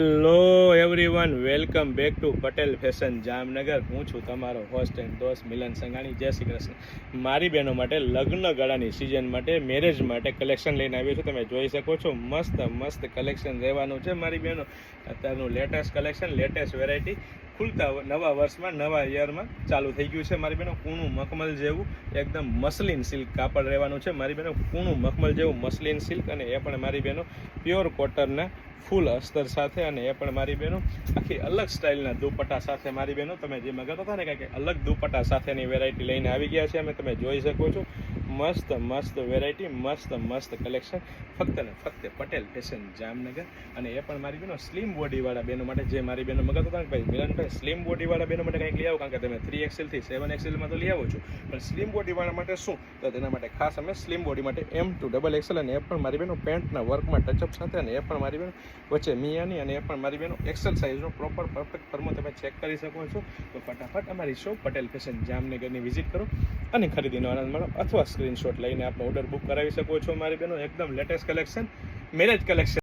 Hello everyone, welcome back to Patel fashion Jamnagar. હું છું તમારો હોસ્ટ એન્ડ દોસ્ત મિલન સંઘાણી. જય શ્રી કૃષ્ણ. મારી બહેનો માટે લગ્ન ગાળાની સિઝન માટે, મેરેજ માટે કલેક્શન લઈને આવ્યો છું. તમે જોઈ શકો છો, મસ્ત મસ્ત કલેક્શન રહેવાનું છે મારી બહેનો. અત્યારનું લેટેસ્ટ કલેક્શન, લેટેસ્ટ વેરાયટી ખુલતા નવા વર્ષમાં, નવા યરમાં ચાલુ થઈ ગયું છે મારી બહેનો. કૂણું મખમલ જેવું એકદમ મસલિન સિલ્ક કાપડ રહેવાનું છે મારી બહેનો. કૂણું મખમલ જેવું મસલિન સિલ્ક, અને એ પણ મારી બહેનો પ્યોર કોટનના ફૂલ અસ્તર સાથે, અને એ પણ મારી બહેનો આખી અલગ સ્ટાઇલના દુપટ્ટા સાથે મારી બહેનો. તમે જે મગાતા હતા ને કંઈક અલગ દુપટ્ટા સાથેની વેરાયટી લઈને આવી ગયા છે અમે. તમે જોઈ શકો છો, મસ્ત મસ્ત વેરાયટી, મસ્ત મસ્ત કલેક્શન, ફક્ત ને ફક્ત પટેલ ફેશન જામનગર. અને એ પણ મારી બહેનો સ્લિમ બોડીવાળા બહેનો માટે, જે મારી બહેનો મગાતા હતા ને ભાઈ મિલનભાઈ, સ્લિમ બોડીવાળા બહેનો માટે કંઈક લઈ આવો, કારણ કે તમે 3XL થી 7XL તો લઈ આવો છો, પણ સ્લિમ બોડીવાળા માટે શું, તો તેના માટે ખાસ અમે સ્લિમ બોડી માટે M to XXL, અને એ પણ મારી બહેનો પેન્ટના વર્કમાં ટચઅપ સાથે, અને એ પણ મારી બહેનો વચ્ચે મિયાની, અને એ પણ મારી બહેનો એક્સેલ સાઇઝનો પ્રોપર પરફેક્ટ ફોર્મમાં તમે ચેક કરી શકો છો. તો ફટાફટ અમારી શોપ પટેલ ફેશન જામનગરની વિઝિટ કરો અને ખરીદીનો આનંદ મળો, અથવા સ્ક્રીનશોટ લઈને આપણે ઓર્ડર બુક કરાવી શકો છો મારી બહેનો. એકદમ લેટેસ્ટ કલેક્શન, મેરેજ કલેક્શન.